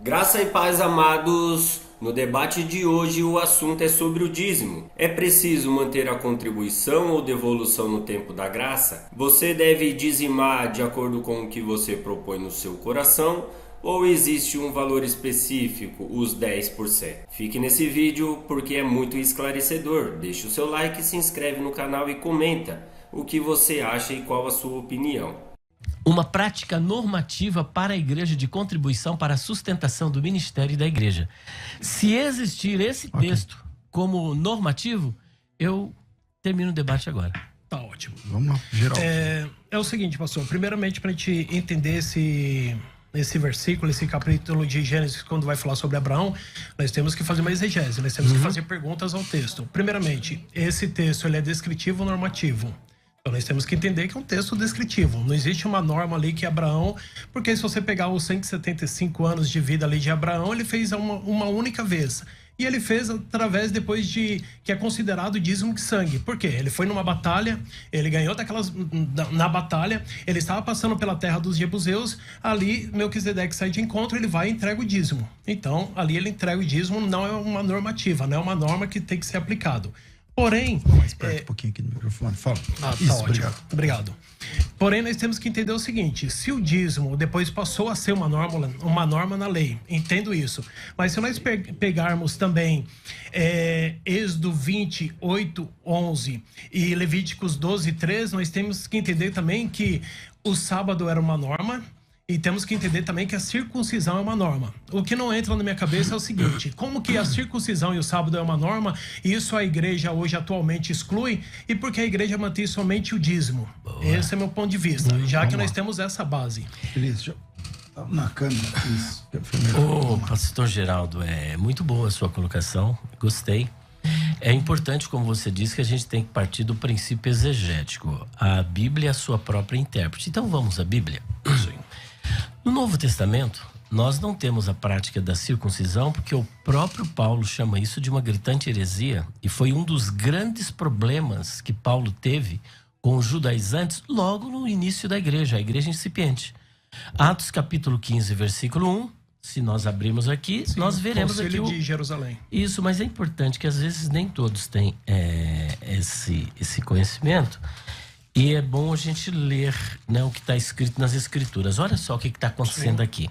Graça e paz, amados. No debate de hoje, o assunto é sobre o dízimo. É preciso manter a contribuição ou devolução no tempo da graça? Você deve dizimar de acordo com o que você propõe no seu coração? Ou existe um valor específico, os 10%? Fique nesse vídeo porque é muito esclarecedor. Deixe o seu like, se inscreve no canal e comenta o que você acha e qual a sua opinião. Uma prática normativa para a igreja de contribuição para a sustentação do ministério e da igreja. Se existir esse texto como normativo, eu termino o debate agora. Tá ótimo. Vamos lá, geral. É o seguinte, pastor. Primeiramente, para a gente entender esse versículo, esse capítulo de Gênesis, quando vai falar sobre Abraão, nós temos que fazer uma exegese, nós temos que fazer perguntas ao texto. Primeiramente, esse texto ele é descritivo ou normativo? Então, nós temos que entender que é um texto descritivo. Não existe uma norma ali que Abraão... Porque se você pegar os 175 anos de vida ali de Abraão, ele fez uma única vez. E ele fez através depois de... Que é considerado dízimo de sangue. Por quê? Ele foi numa batalha, ele ganhou na batalha, ele estava passando pela terra dos jebuseus, ali Melquisedeque sai de encontro, ele vai e entrega o dízimo. Então, ali ele entrega o dízimo, não é uma normativa, não é uma norma que tem que ser aplicado. Porém... Mais perto um pouquinho aqui do microfone, fala. Isso, tá ótimo. Obrigado. Porém, nós temos que entender o seguinte, se o dízimo depois passou a ser uma norma na lei, entendo isso, mas se nós pegarmos também Êxodo 28, 11 e Levíticos 12, 3, nós temos que entender também que o sábado era uma norma, e temos que entender também que a circuncisão é uma norma. O que não entra na minha cabeça é o seguinte, como que a circuncisão e o sábado é uma norma, isso a igreja hoje atualmente exclui, e porque a igreja mantém somente o dízimo? Boa. Esse é meu ponto de vista, já que nós temos essa base. Beleza, na câmera, isso. Pastor Geraldo, é muito boa a sua colocação, gostei. É importante, como você disse, que a gente tem que partir do princípio exegético. A Bíblia é a sua própria intérprete. Então vamos à Bíblia? Sim. No Novo Testamento, nós não temos a prática da circuncisão porque o próprio Paulo chama isso de uma gritante heresia e foi um dos grandes problemas que Paulo teve com os judaizantes logo no início da igreja, a igreja incipiente. Atos capítulo 15, versículo 1, se nós abrirmos aqui, sim, nós veremos aqui de Jerusalém. Isso, mas é importante que às vezes nem todos têm esse conhecimento. E é bom a gente ler, né, o que está escrito nas Escrituras. Olha só o que está acontecendo aqui.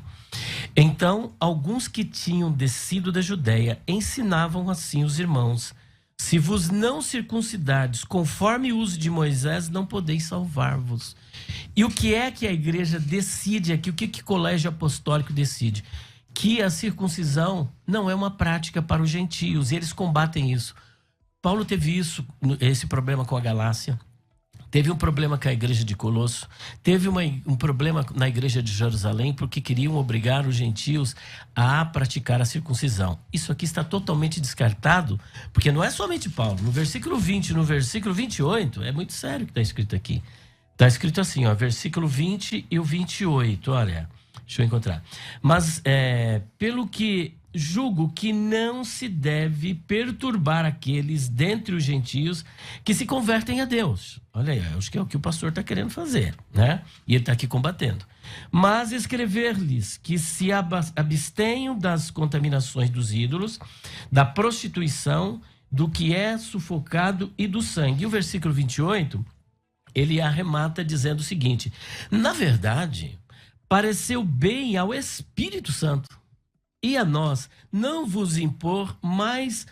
Então, alguns que tinham descido da Judéia ensinavam assim os irmãos: se vos não circuncidardes conforme o uso de Moisés, não podeis salvar-vos. E o que é que a igreja decide aqui? O que o colégio apostólico decide? Que a circuncisão não é uma prática para os gentios. E eles combatem isso. Paulo teve esse problema com a Galácia. Teve um problema com a igreja de Colosso, teve um problema na igreja de Jerusalém porque queriam obrigar os gentios a praticar a circuncisão. Isso aqui está totalmente descartado, porque não é somente Paulo. No versículo 20 e no versículo 28, é muito sério o que está escrito aqui. Está escrito assim, ó, versículo 20 e o 28, olha, deixa eu encontrar. Mas pelo que julgo que não se deve perturbar aqueles dentre os gentios que se convertem a Deus. Olha aí, acho que é o que o pastor está querendo fazer, né? E ele está aqui combatendo. Mas escrever-lhes que se abstenham das contaminações dos ídolos, da prostituição, do que é sufocado e do sangue. E o versículo 28, ele arremata dizendo o seguinte: na verdade, pareceu bem ao Espírito Santo e a nós não vos impor mais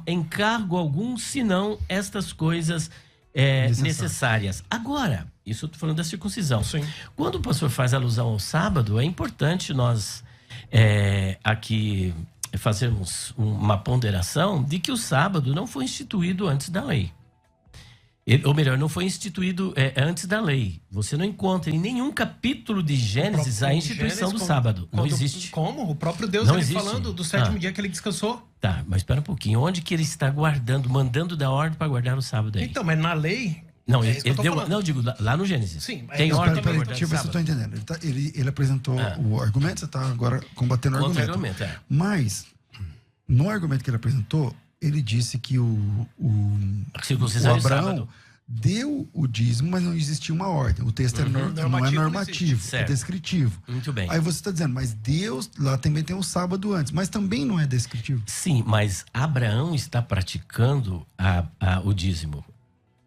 encargo algum, senão estas coisas necessárias. Agora, isso eu estou falando da circuncisão. Sim. Quando o pastor faz alusão ao sábado, é importante nós aqui fazermos uma ponderação de que o sábado não foi instituído antes da lei. Ou melhor, não foi instituído antes da lei. Você não encontra em nenhum capítulo de Gênesis a instituição do sábado. Não existe. Como? O próprio Deus, não ele existe. falando do sétimo dia que ele descansou. Tá, mas espera um pouquinho. Onde que ele está guardando, mandando dar ordem para guardar o sábado aí? Então, mas na lei... Não, ele deu... Não, digo, lá no Gênesis. Sim. Tem ordem para guardar Deixa eu ver se eu estou entendendo. Ele apresentou o argumento, você está agora combatendo o argumento. Mas, no argumento que ele apresentou, ele disse que o circuncisão Abraão deu o dízimo, mas não existia uma ordem. O texto não é normativo, é descritivo. Muito bem. Aí você está dizendo, mas Deus, lá também tem o sábado antes, mas também não é descritivo. Sim, mas Abraão está praticando o dízimo.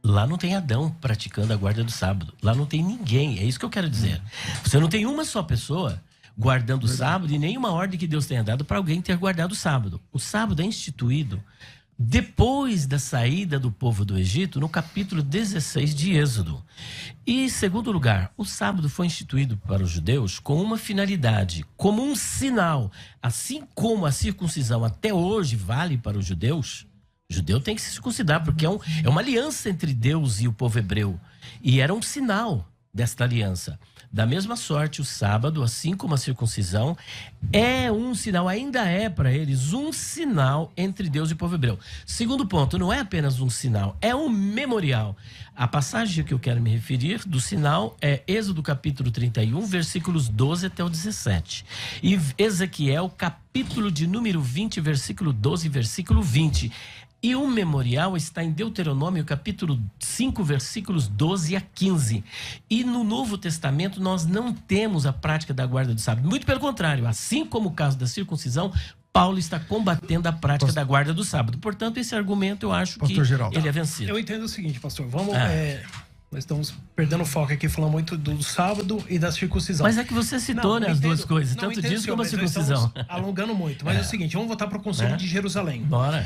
Lá não tem Adão praticando a guarda do sábado. Lá não tem ninguém, é isso que eu quero dizer. Você não tem uma só pessoa guardando o sábado e nenhuma ordem que Deus tenha dado para alguém ter guardado o sábado. O sábado é instituído depois da saída do povo do Egito, no capítulo 16 de Êxodo. E, em segundo lugar, o sábado foi instituído para os judeus com uma finalidade, como um sinal. Assim como a circuncisão até hoje vale para os judeus, o judeu tem que se circuncidar, porque é uma aliança entre Deus e o povo hebreu. E era um sinal desta aliança. Da mesma sorte, o sábado, assim como a circuncisão, é um sinal, ainda é para eles um sinal entre Deus e o povo hebreu. Segundo ponto, não é apenas um sinal, é um memorial. A passagem que eu quero me referir do sinal é Êxodo capítulo 31, versículos 12 até o 17. E Ezequiel capítulo de número 20, versículo 12 e versículo 20. E o memorial está em Deuteronômio, capítulo 5, versículos 12 a 15. E no Novo Testamento nós não temos a prática da guarda do sábado. Muito pelo contrário, assim como o caso da circuncisão, Paulo está combatendo a prática da guarda do sábado. Portanto, esse argumento eu acho que ele é vencido. Eu entendo o seguinte, pastor. Nós estamos perdendo o foco aqui, falando muito do sábado e da circuncisão. Mas é que você citou as duas coisas, tanto disso como a circuncisão. Alongando muito. Mas é o seguinte, vamos voltar para o Concílio de Jerusalém. Bora.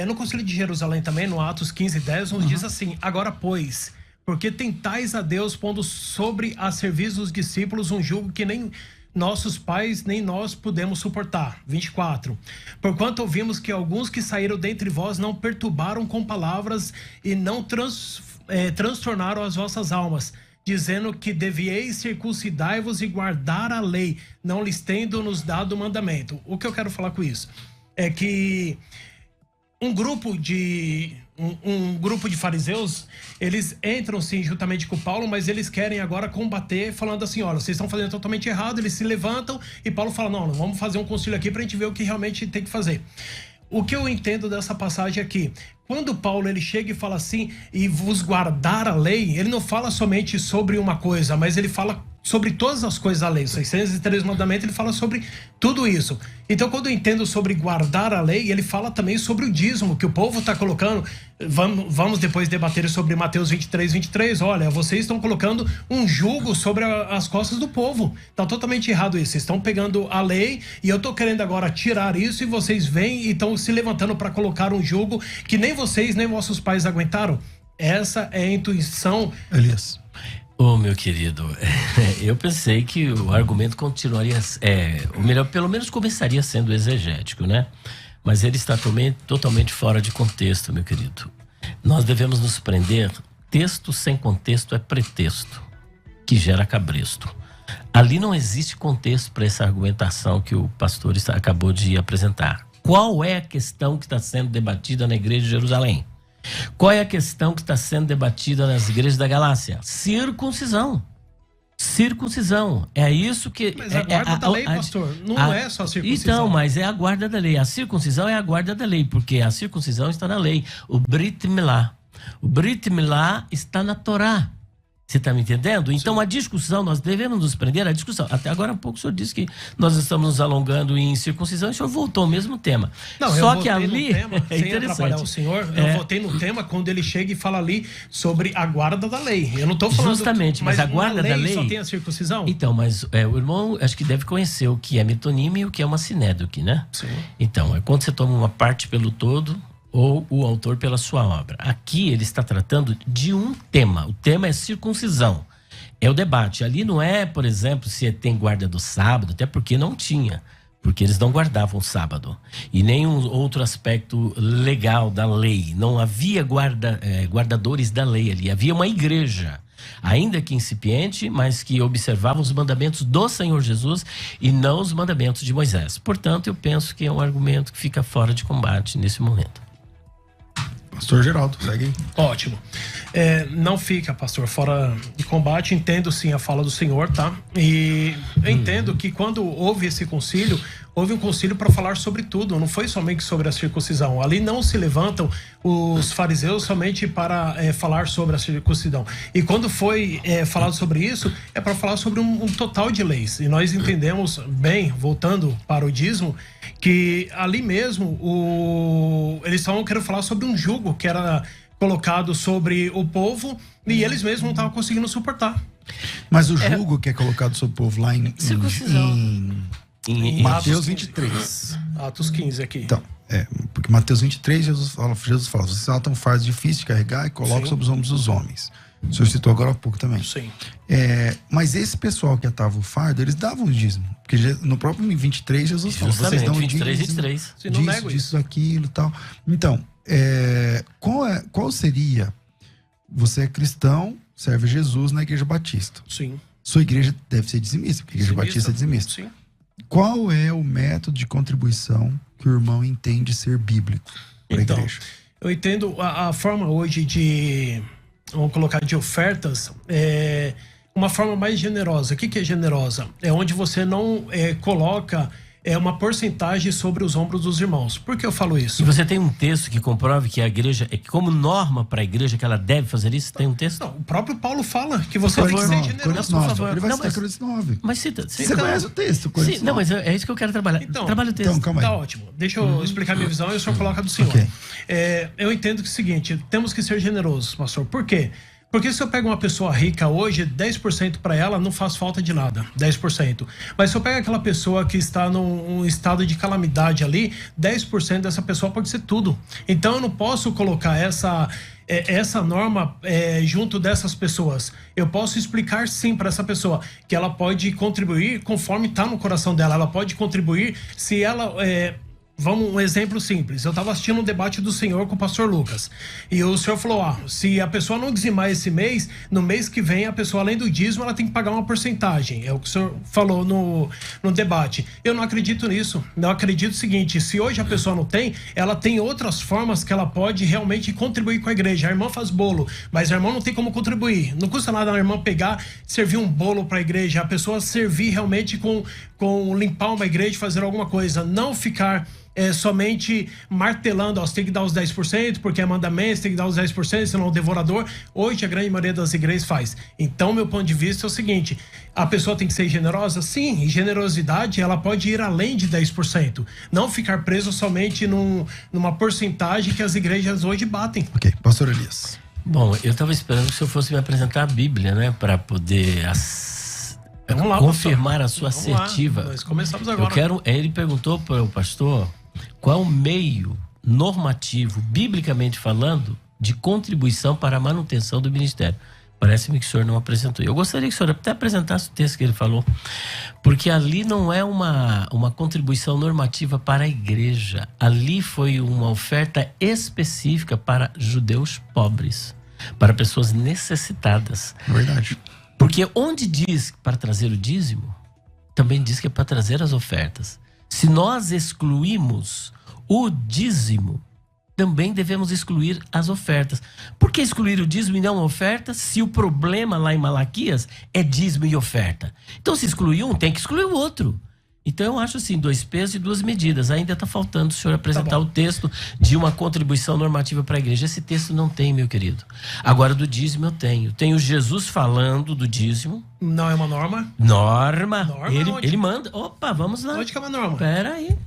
No Concílio de Jerusalém também, no Atos 15, 10, nos diz assim: agora, pois, porque tentais a Deus, pondo sobre a serviço dos discípulos um jugo que nem nossos pais nem nós pudemos suportar. 24. Porquanto ouvimos que alguns que saíram dentre vós não perturbaram com palavras e não transtornaram as vossas almas, dizendo que devieis circuncidai-vos e guardar a lei, não lhes tendo nos dado o mandamento. O que eu quero falar com isso é que um grupo de fariseus, eles entram sim juntamente com Paulo, mas eles querem agora combater, falando assim: olha, vocês estão fazendo totalmente errado. Eles se levantam e Paulo fala: não, vamos fazer um concílio aqui pra gente ver o que realmente tem que fazer. O que eu entendo dessa passagem aqui, quando Paulo ele chega e fala assim, e vos guardar a lei, ele não fala somente sobre uma coisa, mas ele fala sobre todas as coisas da lei. Os 603 mandamentos, ele fala sobre tudo isso. Então, quando eu entendo sobre guardar a lei, ele fala também sobre o dízimo que o povo está colocando. Vamos depois debater sobre Mateus 23, 23. Olha, vocês estão colocando um jugo sobre as costas do povo. Está totalmente errado isso. Vocês estão pegando a lei e eu estou querendo agora tirar isso, e vocês vêm e estão se levantando para colocar um jugo que nem vocês, nem vossos pais aguentaram. Essa é a intuição. Elias. Meu querido, eu pensei que o argumento continuaria, ou melhor, pelo menos começaria sendo exegético, né? Mas ele está totalmente fora de contexto, meu querido. Nós devemos nos prender, texto sem contexto é pretexto, que gera cabresto. Ali não existe contexto para essa argumentação que o pastor acabou de apresentar. Qual é a questão que está sendo debatida na igreja de Jerusalém? Qual é a questão que está sendo debatida nas igrejas da Galácia? Circuncisão. Circuncisão. É isso que... Mas a guarda da lei, pastor, não é só a circuncisão. Então, mas é a guarda da lei. A circuncisão é a guarda da lei, porque a circuncisão está na lei. O Brit Milá. O Brit Milá está na Torá. Você está me entendendo? Então, sim, a discussão, nós devemos nos prender à discussão. Até agora há pouco o senhor disse que nós estamos nos alongando em circuncisão, e o senhor voltou ao mesmo tema. Não, só que ali é interessante. Atrapalhar o senhor, eu voltei no tema quando ele chega e fala ali sobre a guarda da lei. Eu não estou falando... Justamente, mas a guarda da lei... só tem a circuncisão? Então, mas o irmão acho que deve conhecer o que é metonímia e o que é uma sinédoque, né? Sim. Então, é quando você toma uma parte pelo todo, ou o autor pela sua obra. Aqui ele está tratando de um tema. O tema é circuncisão. É o debate. Ali não é, por exemplo, se tem guarda do sábado, até porque não tinha. Porque eles não guardavam o sábado. E nenhum outro aspecto legal da lei. Não havia guardadores da lei ali. Havia uma igreja, ainda que incipiente, mas que observava os mandamentos do Senhor Jesus e não os mandamentos de Moisés. Portanto, eu penso que é um argumento que fica fora de combate nesse momento. Pastor Geraldo, segue aí. Ótimo. Não fica, pastor, fora de combate. Entendo sim a fala do senhor, tá? E eu entendo que quando houve esse concílio, houve um concílio para falar sobre tudo, não foi somente sobre a circuncisão. Ali não se levantam os fariseus somente para falar sobre a circuncisão. E quando foi falado sobre isso, é para falar sobre um total de leis. E nós entendemos bem, voltando para o dízimo, que ali mesmo eles estavam querendo falar sobre um jugo que era colocado sobre o povo e eles mesmos não estavam conseguindo suportar. Mas o jugo que é colocado sobre o povo lá em Mateus 23. Atos 15 aqui. Então, porque Mateus 23, Jesus fala, vocês atam fardos difíceis de carregar e colocam sobre os ombros dos homens. O senhor citou agora há pouco também. Sim. Mas esse pessoal que atava o fardo, eles davam o dízimo. Porque no próprio 23, Jesus fala, vocês dão o dízimo. 23. Se não nego disso, aquilo e tal. Então, qual seria... Você é cristão, serve a Jesus na Igreja Batista. Sim. Sua igreja deve ser dizimista, porque a Igreja Batista é dizimista. Sim. Qual é o método de contribuição que o irmão entende ser bíblico para a igreja? Eu entendo a forma hoje de... Vamos colocar de ofertas, uma forma mais generosa. O que é generosa? É onde você não coloca uma porcentagem sobre os ombros dos irmãos. Por que eu falo isso? E você tem um texto que comprove que a igreja, como norma para a igreja, que ela deve fazer isso? Tem um texto? Não, o próprio Paulo fala que você tem que ser generoso. Por favor. Ele vai citar Coríntios 9. Mas cita. Você conhece o texto? Sim, não, mas é isso que eu quero trabalhar. Trabalha o texto. Então, calma aí. Tá ótimo. Deixa eu explicar minha visão e o senhor coloca do senhor. Okay. Eu entendo que é o seguinte, temos que ser generosos, pastor. Por quê? Porque se eu pego uma pessoa rica hoje, 10% para ela não faz falta de nada, 10%. Mas se eu pego aquela pessoa que está num estado de calamidade ali, 10% dessa pessoa pode ser tudo. Então eu não posso colocar essa norma junto dessas pessoas. Eu posso explicar sim para essa pessoa que ela pode contribuir conforme está no coração dela. Ela pode contribuir se ela... Vamos, um exemplo simples. Eu estava assistindo um debate do senhor com o pastor Lucas. E o senhor falou, se a pessoa não dizimar esse mês, no mês que vem, a pessoa, além do dízimo, ela tem que pagar uma porcentagem. É o que o senhor falou no debate. Eu não acredito nisso. Eu acredito o seguinte, se hoje a pessoa não tem, ela tem outras formas que ela pode realmente contribuir com a igreja. A irmã faz bolo, mas a irmã não tem como contribuir. Não custa nada a irmã pegar, servir um bolo para a igreja. A pessoa servir realmente com limpar uma igreja, fazer alguma coisa. Não ficar... somente martelando, você tem que dar os 10%, porque é mandamento, você tem que dar os 10%, senão o devorador. Hoje a grande maioria das igrejas faz. Então, meu ponto de vista é o seguinte, a pessoa tem que ser generosa? Sim, e generosidade ela pode ir além de 10%. Não ficar preso somente numa porcentagem que as igrejas hoje batem. Ok, pastor Elias. Bom, eu estava esperando que o senhor fosse me apresentar a Bíblia, né, para poder... confirmar a sua assertiva. Nós começamos agora. Ele perguntou para o pastor qual o meio normativo, biblicamente falando, de contribuição para a manutenção do ministério. Parece-me que o senhor não apresentou. Eu gostaria que o senhor até apresentasse o texto que ele falou, porque ali não é uma contribuição normativa para a igreja. Ali foi uma oferta específica para judeus pobres, para pessoas necessitadas. Verdade. Porque onde diz para trazer o dízimo, também diz que é para trazer as ofertas. Se nós excluímos o dízimo, também devemos excluir as ofertas. Por que excluir o dízimo e não a oferta, se o problema lá em Malaquias é dízimo e oferta? Então, se excluir um, tem que excluir o outro. Então, eu acho assim, 2 pesos e 2 medidas. Ainda está faltando o senhor apresentar o texto de uma contribuição normativa para a igreja. Esse texto não tem, meu querido. Agora, do dízimo eu tenho. Tenho Jesus falando do dízimo. Não é uma norma? Norma. Ele manda. Opa, vamos lá. Onde que é uma norma? Pera aí.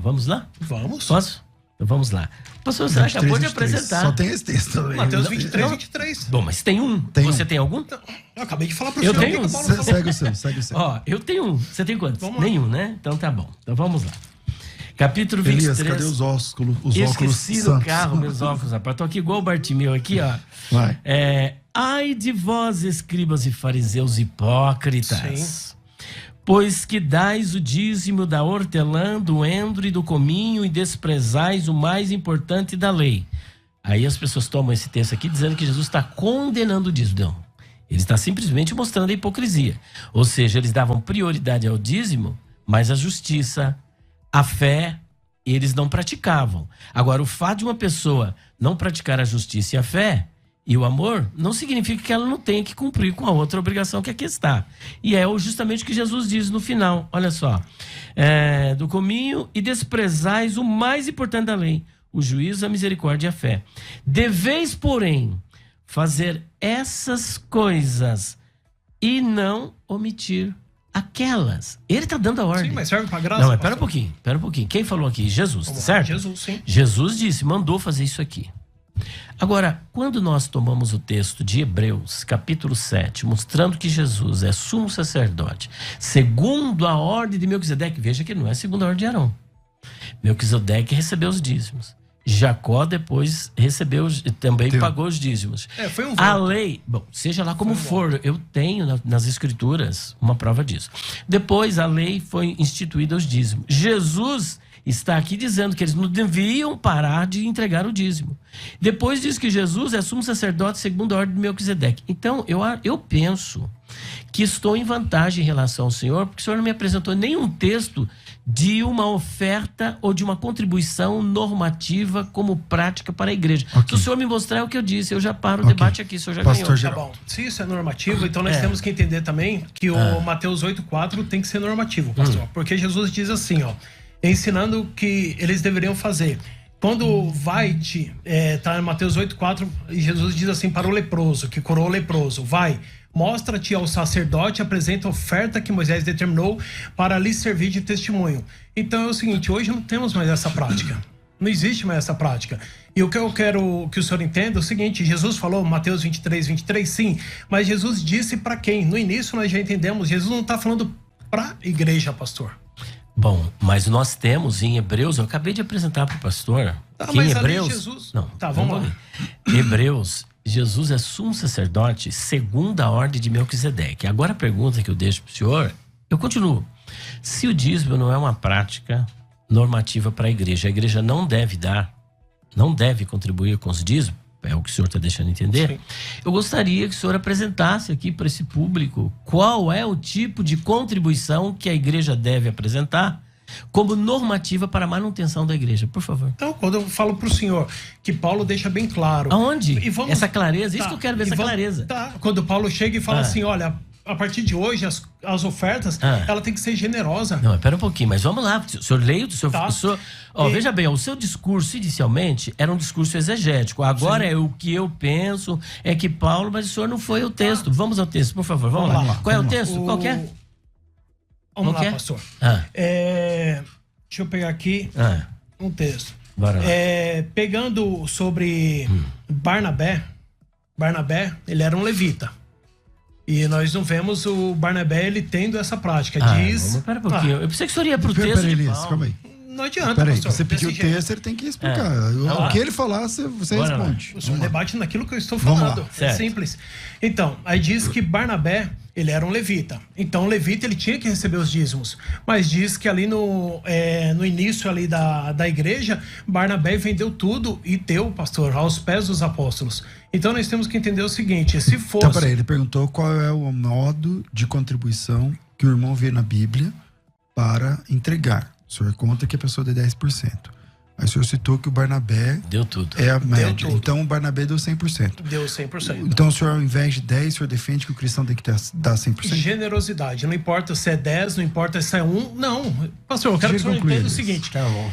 Vamos lá? Vamos. Posso? Então vamos lá. Pastor, você acabou de apresentar. Só tem esse texto. Mateus 23, 23. Bom, mas tem um. Você tem algum? Eu acabei de falar pro senhor. Eu tenho um. Segue o seu. Ó, eu tenho um. Você tem quantos? Vamos lá. Nenhum, né? Então tá bom. Então vamos lá. Capítulo 23. Elias, cadê os óculos? Esqueci no carro meus óculos, rapaz. Tô aqui igual o Bartimeu aqui, ó. Vai. Ai de vós, escribas e fariseus hipócritas. Sim. Pois que dais o dízimo da hortelã, do endro e do cominho e desprezais o mais importante da lei. Aí as pessoas tomam esse texto aqui dizendo que Jesus está condenando o dízimo. Não. Ele está simplesmente mostrando a hipocrisia. Ou seja, eles davam prioridade ao dízimo, mas a justiça, a fé eles não praticavam. Agora, o fato de uma pessoa não praticar a justiça e a fé e o amor, não significa que ela não tenha que cumprir com a outra obrigação que aqui está. E é justamente o que Jesus diz no final. Olha só. Do caminho e desprezais o mais importante da lei, o juízo, a misericórdia e a fé. Deveis, porém, fazer essas coisas e não omitir aquelas. Ele está dando a ordem. Sim, mas serve para graça. Não, mas pera um pouquinho. Quem falou aqui? Jesus, certo? Jesus, sim. Jesus disse, mandou fazer isso aqui. Agora, quando nós tomamos o texto de Hebreus, capítulo 7, mostrando que Jesus é sumo sacerdote, segundo a ordem de Melquisedeque, veja que não é segundo a ordem de Arão. Melquisedeque recebeu os dízimos. Jacó depois recebeu, também pagou os dízimos. Foi um a lei, bom, seja lá como for, eu tenho nas escrituras uma prova disso. Depois a lei foi instituída os dízimos. Jesus está aqui dizendo que eles não deviam parar de entregar o dízimo. Depois diz que Jesus é sumo sacerdote segundo a ordem de Melquisedeque. Então, eu penso que estou em vantagem em relação ao Senhor, porque o Senhor não me apresentou nenhum texto de uma oferta ou de uma contribuição normativa como prática para a igreja. Se o Senhor me mostrar o que eu disse, eu já paro o debate aqui, o Senhor já Pastor ganhou. Tá bom. Se isso é normativo, então nós temos que entender também que o Mateus 8,4 tem que ser normativo, pastor. Porque Jesus diz assim, ensinando o que eles deveriam fazer. Quando tá em Mateus 8,4, Jesus diz assim para o leproso, que curou o leproso, vai, mostra-te ao sacerdote, apresenta a oferta que Moisés determinou para lhe servir de testemunho. Então é o seguinte, hoje não temos mais essa prática. Não existe mais essa prática. E o que eu quero que o senhor entenda é o seguinte, Jesus falou, Mateus 23, sim, mas Jesus disse para quem? No início nós já entendemos, Jesus não está falando para a igreja, pastor. Bom, mas nós temos em Hebreus, eu acabei de apresentar para o pastor, que em Hebreus... Jesus... Não, tá, vamos lá. Hebreus, Jesus é sumo sacerdote segundo a ordem de Melquisedeque. Agora a pergunta que eu deixo para o senhor, eu continuo. Se o dízimo não é uma prática normativa para a igreja não deve contribuir com os dízimos, é o que o senhor está deixando entender. Sim. Eu gostaria que o senhor apresentasse aqui para esse público qual é o tipo de contribuição que a igreja deve apresentar como normativa para a manutenção da igreja, por favor. Então, quando eu falo para o senhor que Paulo deixa bem claro... Aonde? Essa clareza, isso que eu quero ver, essa clareza. Tá, quando Paulo chega e fala assim, olha... A partir de hoje, as ofertas, ela tem que ser generosa. Não, espera um pouquinho, mas vamos lá. O senhor leia, veja bem, o seu discurso inicialmente era um discurso exegético. Agora é o que eu penso, é que Paulo, mas o senhor não foi ao texto. Vamos ao texto, por favor, vamos lá. Qual é o texto? Qual que é? Vamos lá, pastor. Deixa eu pegar aqui um texto. Bora lá. Pegando sobre Barnabé, ele era um levita. E nós não vemos o Barnabé ele tendo essa prática. Pera um pouquinho. Eu pensei que o senhor ia pro texto de Paulo. Calma aí. Não adianta, Peraí, pastor. você pediu o texto, ele tem que explicar. O que ele falar, você responde. O senhor debate naquilo que eu estou falando. É simples. Então, aí diz que Barnabé, ele era um levita. Então, o levita, ele tinha que receber os dízimos. Mas diz que ali no início ali da igreja, Barnabé vendeu tudo e deu, pastor, aos pés dos apóstolos. Então, nós temos que entender o seguinte, se fosse... Então, peraí, ele perguntou qual é o modo de contribuição que o irmão vê na Bíblia para entregar. O senhor conta que a pessoa dê 10%. Aí o senhor citou que o Barnabé... Deu tudo. É a média. Então o Barnabé deu 100%. Deu 100%. Então o senhor, ao invés de 10, o senhor defende que o cristão tem que dar 100%? Generosidade. Não importa se é 10, não importa se é 1. Não. Pastor, eu quero que o senhor entenda o seguinte. Tá bom.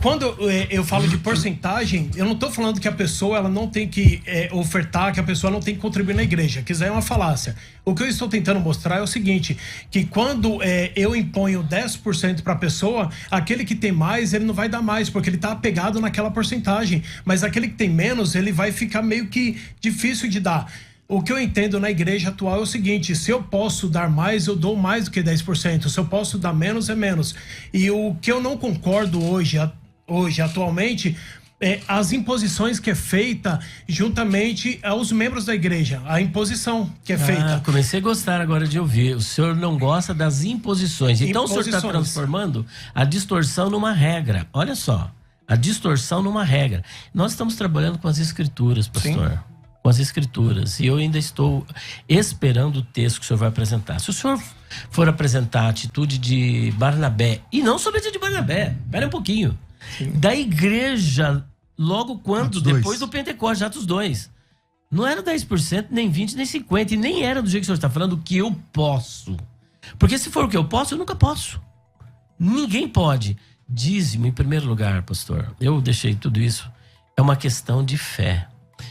Quando eu falo de porcentagem, eu não estou falando que a pessoa ela não tem que ofertar, que a pessoa não tem que contribuir na igreja. Que isso aí é uma falácia. O que eu estou tentando mostrar é o seguinte, que quando eu imponho 10% para a pessoa, aquele que tem mais, ele não vai dar mais, porque ele está apegado naquela porcentagem. Mas aquele que tem menos, ele vai ficar meio que difícil de dar. O que eu entendo na igreja atual é o seguinte, se eu posso dar mais, eu dou mais do que 10%. Se eu posso dar menos, é menos. E o que eu não concordo hoje atualmente... as imposições que é feita juntamente aos membros da igreja, a imposição que é feita. Comecei a gostar agora de ouvir. O senhor não gosta das imposições. Então o senhor está transformando a distorção numa regra. Olha só, a distorção numa regra. Nós estamos trabalhando com as escrituras, pastor. Sim. Com as escrituras. E eu ainda estou esperando o texto que o senhor vai apresentar. Se o senhor for apresentar a atitude de Barnabé, e não somente de Barnabé, espera um pouquinho. da igreja, logo quando? Atos Depois 2. do Pentecostes, Atos 2. Não era 10%, nem 20%, nem 50%. E nem era do jeito que o senhor está falando, o que eu posso. Porque se for o que eu posso, eu nunca posso. Ninguém pode. Dízimo, em primeiro lugar, pastor. Eu deixei tudo isso. É uma questão de fé.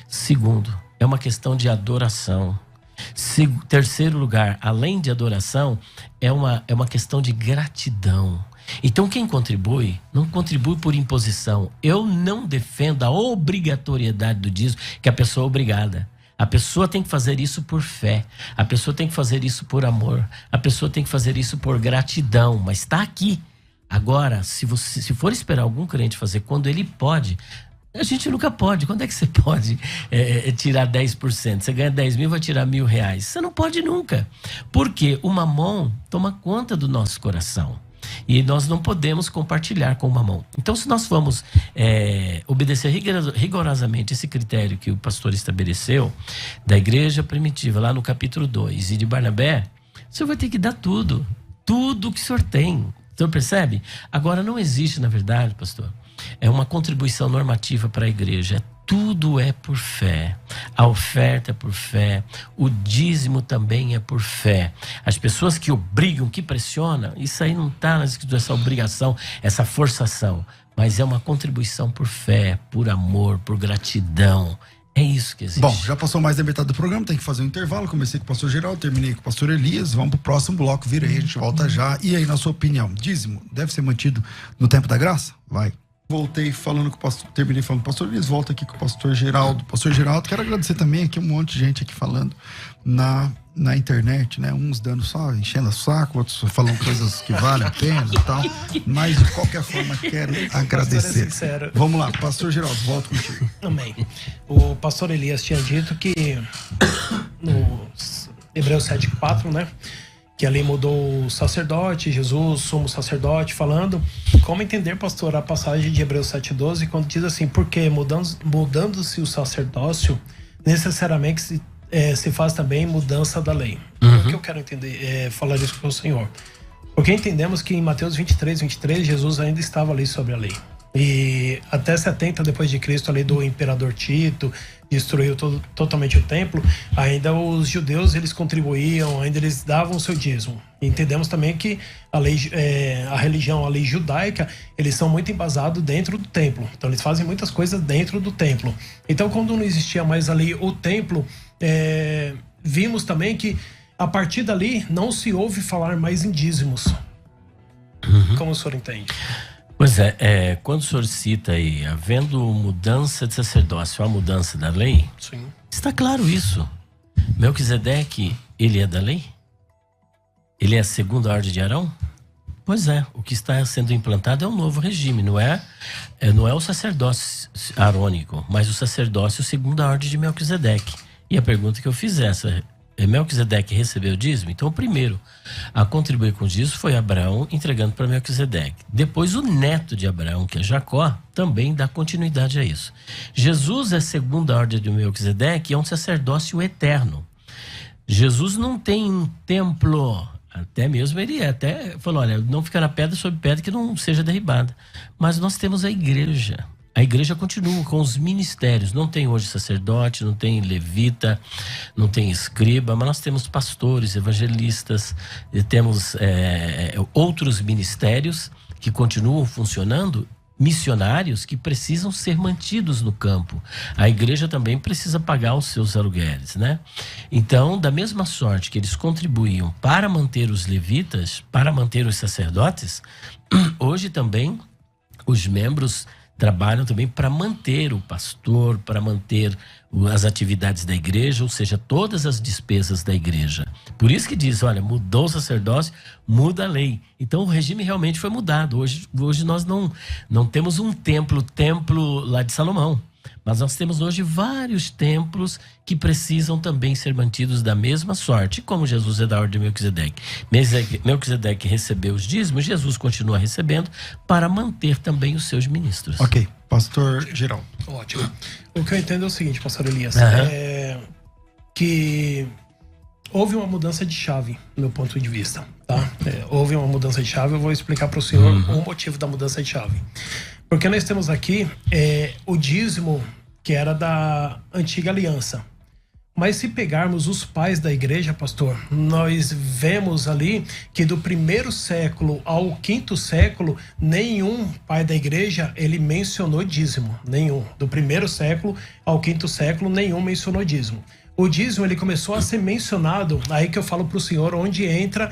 Segundo, é uma questão de adoração. Terceiro lugar, além de adoração, é uma questão de gratidão. Então quem contribui, não contribui por imposição. Eu não defendo a obrigatoriedade do dízimo, que a pessoa é obrigada. A pessoa tem que fazer isso por fé. A pessoa tem que fazer isso por amor. A pessoa tem que fazer isso por gratidão. Mas está aqui. Agora, se for esperar algum crente fazer quando ele pode, a gente nunca pode. Quando é que você pode tirar 10%? Você ganha 10 mil, vai tirar R$1.000. Você não pode nunca. Porque o mamão toma conta do nosso coração. E nós não podemos compartilhar com o mamão. Então, se nós vamos obedecer rigorosamente esse critério que o pastor estabeleceu, da igreja primitiva, lá no capítulo 2, e de Barnabé, o senhor vai ter que dar tudo. Tudo que o senhor tem. O senhor percebe? Agora, não existe, na verdade, pastor, uma contribuição normativa para a igreja. Tudo é por fé. A oferta é por fé. O dízimo também é por fé. As pessoas que obrigam, que pressionam, isso aí não está nas escrituras, essa obrigação, essa forçação. Mas é uma contribuição por fé, por amor, por gratidão. É isso que existe. Bom, já passou mais da metade do programa, tem que fazer um intervalo. Comecei com o pastor Geraldo, terminei com o pastor Elias. Vamos pro próximo bloco, vira aí, a gente volta já. E aí, na sua opinião, dízimo deve ser mantido no tempo da graça? Vai. Voltei falando com o pastor, terminei falando com o pastor Elias, volto aqui com o pastor Geraldo. Pastor Geraldo, quero agradecer também aqui um monte de gente aqui falando na internet, né? Uns dando só, enchendo o saco, outros falando coisas que valem a pena e tal. Mas de qualquer forma, quero agradecer. Vamos lá, pastor Geraldo, volto contigo. Amém. O pastor Elias tinha dito que no Hebreus 7:4, né? Que ali mudou o sacerdote, Jesus, sumo sacerdote, falando. Como entender, pastor, a passagem de Hebreus 7:12, quando diz assim, porque mudando-se o sacerdócio, necessariamente se faz também mudança da lei. O que eu quero entender, falar isso com o Senhor? Porque entendemos que em Mateus 23, Jesus ainda estava ali sobre a lei. E até 70 depois de Cristo, a lei do imperador Tito destruiu totalmente o templo. Ainda os judeus, eles contribuíam, ainda eles davam o seu dízimo. E entendemos também que a lei, a religião, a lei judaica, eles são muito embasados dentro do templo. Então eles fazem muitas coisas dentro do templo. Então quando não existia mais ali o templo, vimos também que a partir dali não se ouve falar mais em dízimos. Como o senhor entende? Pois quando o senhor cita aí, havendo mudança de sacerdócio, a mudança da lei, Sim. Está claro isso. Melquisedeque, ele é da lei? Ele é a segunda ordem de Arão? Pois é, o que está sendo implantado é um novo regime, não é o sacerdócio arônico, mas o sacerdócio segunda ordem de Melquisedeque. E a pergunta que eu fiz é essa: Melquisedeque recebeu o dízimo? Então o primeiro a contribuir com o dízimo foi Abraão, entregando para Melquisedeque. Depois o neto de Abraão, que é Jacó, também dá continuidade a isso. Jesus é segunda ordem de Melquisedeque e é um sacerdócio eterno. Jesus não tem um templo, até mesmo ele até falou, olha, não ficará pedra sobre pedra que não seja derribada. Mas nós temos a igreja. A igreja continua com os ministérios. Não tem hoje sacerdote, não tem levita, não tem escriba, mas nós temos pastores, evangelistas, temos outros ministérios que continuam funcionando, missionários que precisam ser mantidos no campo. A igreja também precisa pagar os seus aluguéis, né? Então, da mesma sorte que eles contribuíam para manter os levitas, para manter os sacerdotes, hoje também os membros trabalham também para manter o pastor, para manter as atividades da igreja, ou seja, todas as despesas da igreja. Por isso que diz, olha, mudou o sacerdócio, muda a lei. Então o regime realmente foi mudado. Hoje nós não temos um templo lá de Salomão, mas nós temos hoje vários templos que precisam também ser mantidos da mesma sorte, como Jesus é da ordem de Melquisedeque. Melquisedeque recebeu os dízimos, Jesus continua recebendo para manter também os seus ministros. Ok, pastor Geraldo. Ótimo. O que eu entendo é o seguinte, pastor Elias, que houve uma mudança de chave, do meu ponto de vista, tá? Houve uma mudança de chave, eu vou explicar para o senhor o motivo da mudança de chave. Porque nós temos aqui o dízimo que era da antiga aliança. Mas se pegarmos os pais da igreja, pastor, nós vemos ali que do 1º século ao 5º século, nenhum pai da igreja, ele mencionou dízimo. Nenhum. Do 1º século ao 5º século, nenhum mencionou dízimo. O dízimo, ele começou a ser mencionado, aí que eu falo para o senhor onde entra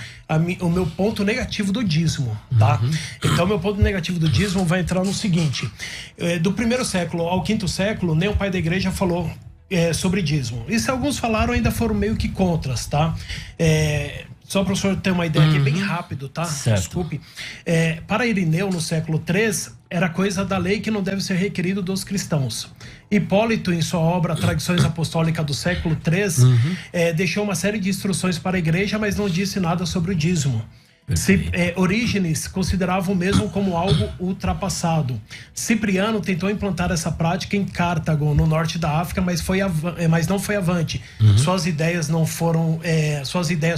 o meu ponto negativo do dízimo, tá? Então, meu ponto negativo do dízimo vai entrar no seguinte: do 1º século ao 5º século, nem o pai da igreja falou sobre dízimo. E se alguns falaram, ainda foram meio que contras, tá? Só para o senhor ter uma ideia aqui, bem rápido, tá? Certo. Desculpe. Para Irineu, no século III, era coisa da lei que não deve ser requerido dos cristãos. Hipólito, em sua obra Tradições Apostólicas do século III, deixou uma série de instruções para a igreja, mas não disse nada sobre o dízimo. Orígenes considerava o mesmo como algo ultrapassado. Cipriano tentou implantar essa prática em Cartago, no norte da África, mas não foi avante. Suas ideias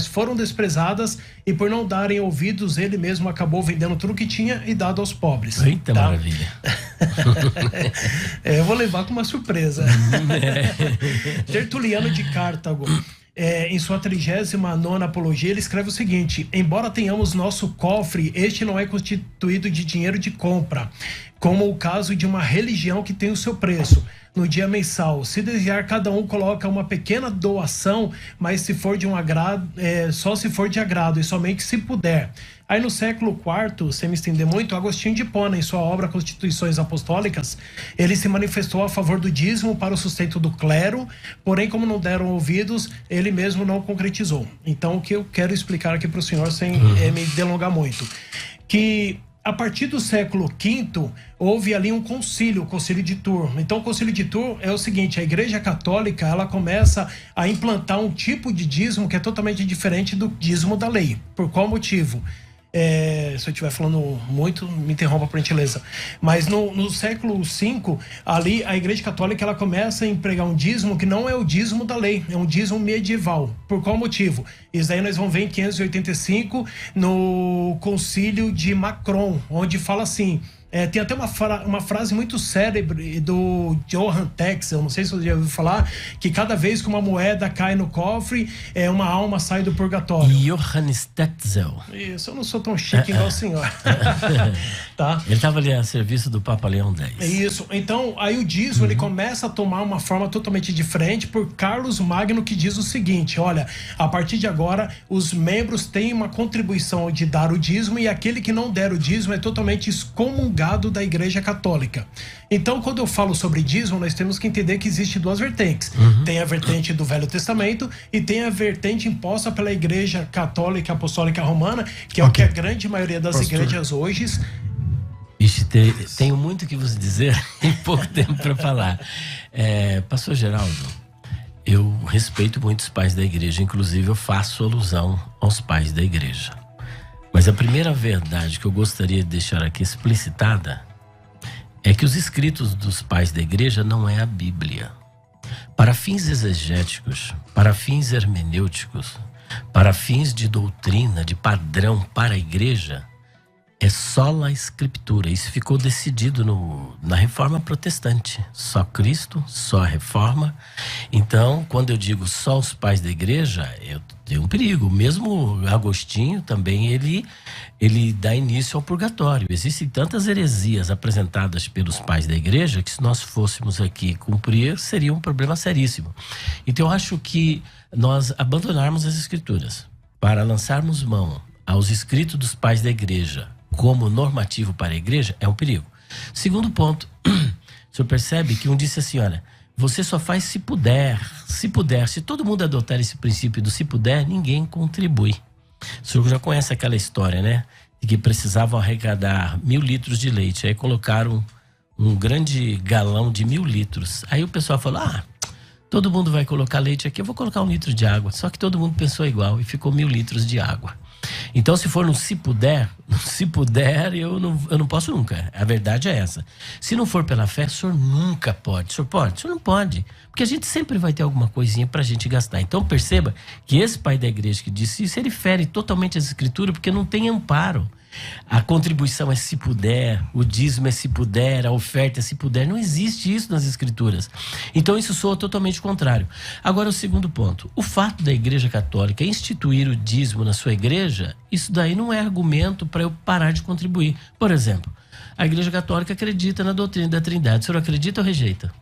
foram desprezadas e, por não darem ouvidos, ele mesmo acabou vendendo tudo que tinha e dado aos pobres. Eita, tá? maravilha. Eu vou levar com uma surpresa. Tertuliano de Cartago, em sua 39ª apologia, ele escreve o seguinte: embora tenhamos nosso cofre, este não é constituído de dinheiro de compra, como o caso de uma religião que tem o seu preço. No dia mensal, se desejar, cada um coloca uma pequena doação, mas se for de só se for de agrado e somente se puder. Aí no século IV, sem me estender muito, Agostinho de Hipona, em sua obra Constituições Apostólicas, ele se manifestou a favor do dízimo para o sustento do clero, porém, como não deram ouvidos, ele mesmo não concretizou. Então, o que eu quero explicar aqui para o senhor, sem me delongar muito, que a partir do século V, houve ali um concílio, o Concílio de Tours. Então, o Concílio de Tours é o seguinte: a Igreja Católica, ela começa a implantar um tipo de dízimo que é totalmente diferente do dízimo da lei. Por qual motivo? Se eu estiver falando muito, me interrompa, por gentileza. Mas no século V, ali a Igreja Católica, ela começa a empregar um dízimo que não é o dízimo da lei, é um dízimo medieval. Por qual motivo? Isso aí nós vamos ver em 585, no Concílio de Macron, onde fala assim... tem até uma frase muito célebre do Johann Texel, não sei se você já ouviu falar, que cada vez que uma moeda cai no cofre, uma alma sai do purgatório. Johann Tetzel. Isso, eu não sou tão chique igual o senhor. Tá? Ele estava ali a serviço do Papa Leão X. Isso. Então, aí o dízimo, ele começa a tomar uma forma totalmente diferente por Carlos Magno, que diz o seguinte: olha, a partir de agora, os membros têm uma contribuição de dar o dízimo, e aquele que não der o dízimo é totalmente excomungado da Igreja Católica. Então, quando eu falo sobre dízimo, nós temos que entender que existe duas vertentes. Tem a vertente do Velho Testamento e tem a vertente imposta pela Igreja Católica Apostólica Romana, que é o que a grande maioria das igrejas hoje... Ixi, tenho muito o que vos dizer e pouco tempo para falar. Pastor Geraldo, eu respeito muito os pais da igreja, inclusive eu faço alusão aos pais da igreja. Mas a primeira verdade que eu gostaria de deixar aqui explicitada é que os escritos dos pais da igreja não é a Bíblia. Para fins exegéticos, para fins hermenêuticos, para fins de doutrina, de padrão para a igreja, é só a Escritura. Isso ficou decidido na Reforma Protestante. Só Cristo, só a Reforma. Então, quando eu digo só os pais da igreja, eu tenho um perigo. Mesmo Agostinho também, ele dá início ao purgatório. Existem tantas heresias apresentadas pelos pais da igreja que, se nós fôssemos aqui cumprir, seria um problema seríssimo. Então, eu acho que nós abandonarmos as Escrituras para lançarmos mão aos escritos dos pais da igreja como normativo para a igreja é um perigo. Segundo ponto, o senhor percebe que um disse assim: olha, você só faz se puder, se todo mundo adotar esse princípio do se puder, ninguém contribui. O senhor já conhece aquela história, né? De que precisavam arrecadar 1.000 litros de leite, aí colocaram um grande galão de 1.000 litros. Aí o pessoal falou: todo mundo vai colocar leite aqui, eu vou colocar 1 litro de água. Só que todo mundo pensou igual e ficou 1.000 litros de água. Então, se for no se puder, eu não posso nunca. A verdade é essa. Se não for pela fé, o senhor nunca pode. O senhor pode? O senhor não pode. Porque a gente sempre vai ter alguma coisinha pra gente gastar. Então, perceba que esse pai da igreja que disse isso, ele fere totalmente as escrituras, porque não tem amparo. A contribuição é se puder, o dízimo é se puder, a oferta é se puder. Não existe isso nas Escrituras. Então isso soa totalmente contrário. Agora o segundo ponto. O fato da Igreja Católica instituir o dízimo na sua igreja, isso daí não é argumento para eu parar de contribuir. Por exemplo, a Igreja Católica acredita na doutrina da Trindade. O senhor acredita ou rejeita?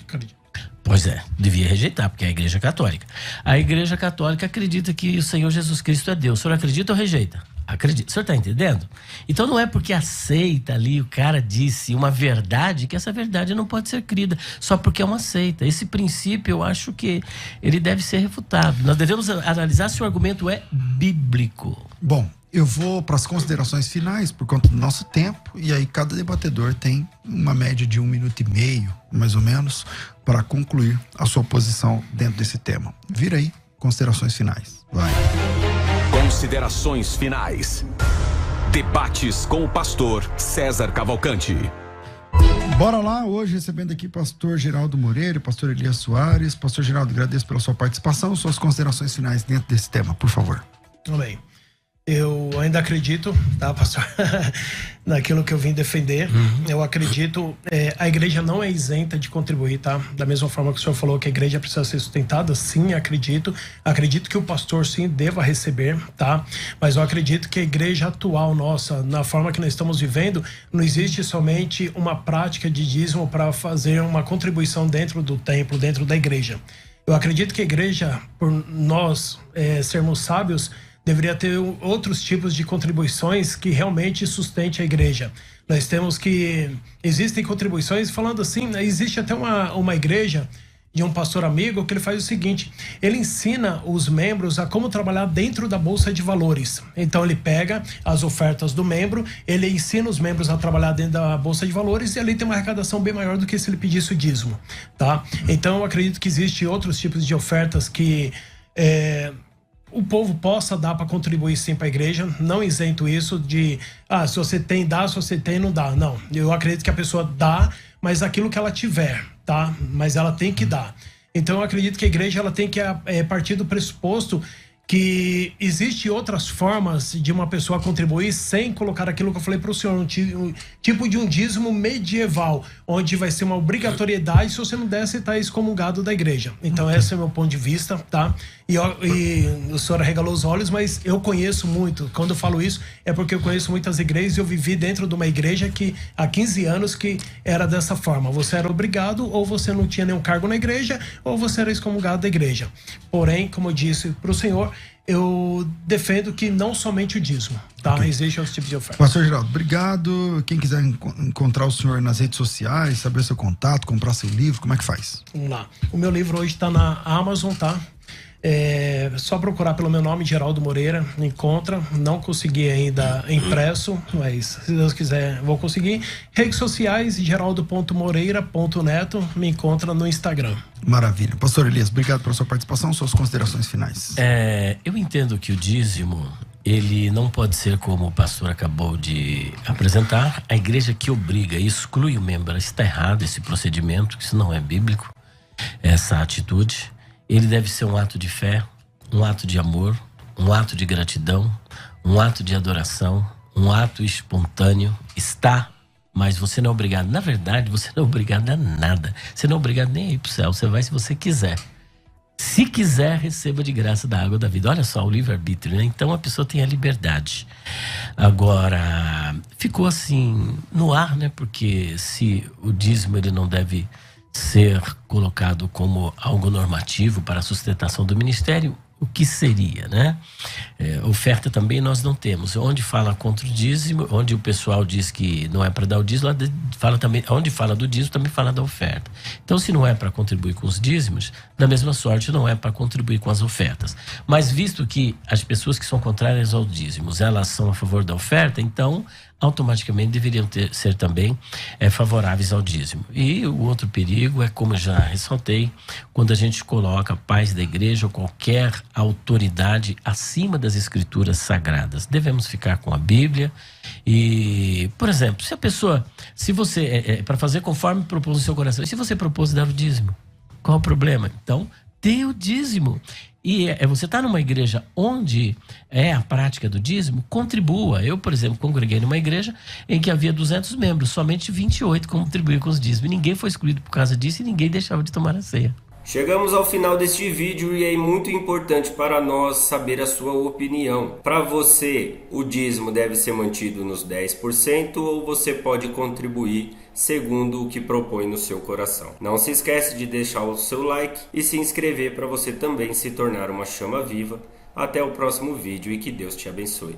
Acredito. Pois é, devia rejeitar, porque é a Igreja Católica. A Igreja Católica acredita que o Senhor Jesus Cristo é Deus. O senhor acredita ou rejeita? Acredita. O senhor está entendendo? Então não é porque aceita ali, o cara disse uma verdade, que essa verdade não pode ser crida, só porque é uma seita. Esse princípio, eu acho que ele deve ser refutado. Nós devemos analisar se o argumento é bíblico. Bom, eu vou para as considerações finais por conta do nosso tempo, e aí cada debatedor tem uma média de 1 minuto e meio, mais ou menos, para concluir a sua posição dentro desse tema. Vira aí, considerações finais. Vai. Considerações finais. Debates com o pastor César Cavalcante. Bora lá, hoje recebendo aqui pastor Geraldo Moreira e pastor Elias Soares. Pastor Geraldo, agradeço pela sua participação, suas considerações finais dentro desse tema, por favor. Tudo bem. Eu ainda acredito, tá, pastor, naquilo que eu vim defender. Eu acredito, a igreja não é isenta de contribuir, tá? Da mesma forma que o senhor falou que a igreja precisa ser sustentada, sim, acredito. Acredito que o pastor, sim, deva receber, tá? Mas eu acredito que a igreja atual nossa, na forma que nós estamos vivendo, não existe somente uma prática de dízimo para fazer uma contribuição dentro do templo, dentro da igreja. Eu acredito que a igreja, por nós sermos sábios, deveria ter outros tipos de contribuições que realmente sustente a igreja. Nós temos que... Existem contribuições, falando assim, existe até uma igreja de um pastor amigo que ele faz o seguinte: ele ensina os membros a como trabalhar dentro da Bolsa de Valores. Então ele pega as ofertas do membro, ele ensina os membros a trabalhar dentro da Bolsa de Valores, e ali tem uma arrecadação bem maior do que se ele pedisse o dízimo, tá? Então eu acredito que existem outros tipos de ofertas que... o povo possa dar para contribuir sim para a igreja. Não isento isso de, se você tem, dá, se você tem, não dá. Não, eu acredito que a pessoa dá, mas aquilo que ela tiver, tá? Mas ela tem que dar. Então eu acredito que a igreja ela tem que partir do pressuposto que existe outras formas de uma pessoa contribuir sem colocar aquilo que eu falei para o senhor, um tipo de um dízimo medieval, onde vai ser uma obrigatoriedade. Se você não der, você está excomungado da igreja. Então esse é o meu ponto de vista, tá? E o senhor arregalou os olhos, mas eu conheço muito. Quando eu falo isso, é porque eu conheço muitas igrejas e eu vivi dentro de uma igreja que há 15 anos que era dessa forma. Você era obrigado, ou você não tinha nenhum cargo na igreja, ou você era excomungado da igreja. Porém, como eu disse para o senhor, eu defendo que não somente o dízimo, tá? Okay. Existe outros tipos de oferta. Pastor Geraldo, obrigado. Quem quiser encontrar o senhor nas redes sociais, saber seu contato, comprar seu livro, como é que faz? Vamos lá. O meu livro hoje está na Amazon, tá? Só procurar pelo meu nome, Geraldo Moreira, encontra. Não consegui ainda impresso, mas se Deus quiser vou conseguir. Redes sociais, geraldo.moreira.neto, me encontra no Instagram. Maravilha. Pastor Elias, obrigado pela sua participação, suas considerações finais. Eu entendo que o dízimo, ele não pode ser como o pastor acabou de apresentar. A igreja que obriga e exclui o membro, está errado esse procedimento, isso não é bíblico, essa atitude. Ele deve ser um ato de fé, um ato de amor, um ato de gratidão, um ato de adoração, um ato espontâneo. Mas você não é obrigado. Na verdade, você não é obrigado a nada. Você não é obrigado nem a ir pro céu. Você vai se você quiser. Se quiser, receba de graça da água da vida. Olha só, o livre-arbítrio, né? Então a pessoa tem a liberdade. Agora, ficou assim no ar, né? Porque se o dízimo ele não deve ser colocado como algo normativo para a sustentação do ministério, o que seria, né? Oferta também nós não temos. Onde fala contra o dízimo, onde o pessoal diz que não é para dar o dízimo, fala também, onde fala do dízimo também fala da oferta. Então, se não é para contribuir com os dízimos, da mesma sorte não é para contribuir com as ofertas. Mas visto que as pessoas que são contrárias aos dízimos, elas são a favor da oferta, então automaticamente deveriam ser também favoráveis ao dízimo. E o outro perigo é, como já ressaltei, quando a gente coloca pais da igreja ou qualquer autoridade acima das escrituras sagradas. Devemos ficar com a Bíblia e, por exemplo, se você, para fazer conforme propôs o seu coração, e se você propôs dar o dízimo, qual o problema? Então, dê o dízimo. E você está numa igreja onde é a prática do dízimo, contribua. Eu, por exemplo, congreguei numa igreja em que havia 200 membros, somente 28 contribuíam com os dízimos. Ninguém foi excluído por causa disso e ninguém deixava de tomar a ceia. Chegamos ao final deste vídeo e é muito importante para nós saber a sua opinião. Para você, o dízimo deve ser mantido nos 10% ou você pode contribuir segundo o que propõe no seu coração? Não se esquece de deixar o seu like e se inscrever para você também se tornar uma chama viva. Até o próximo vídeo e que Deus te abençoe.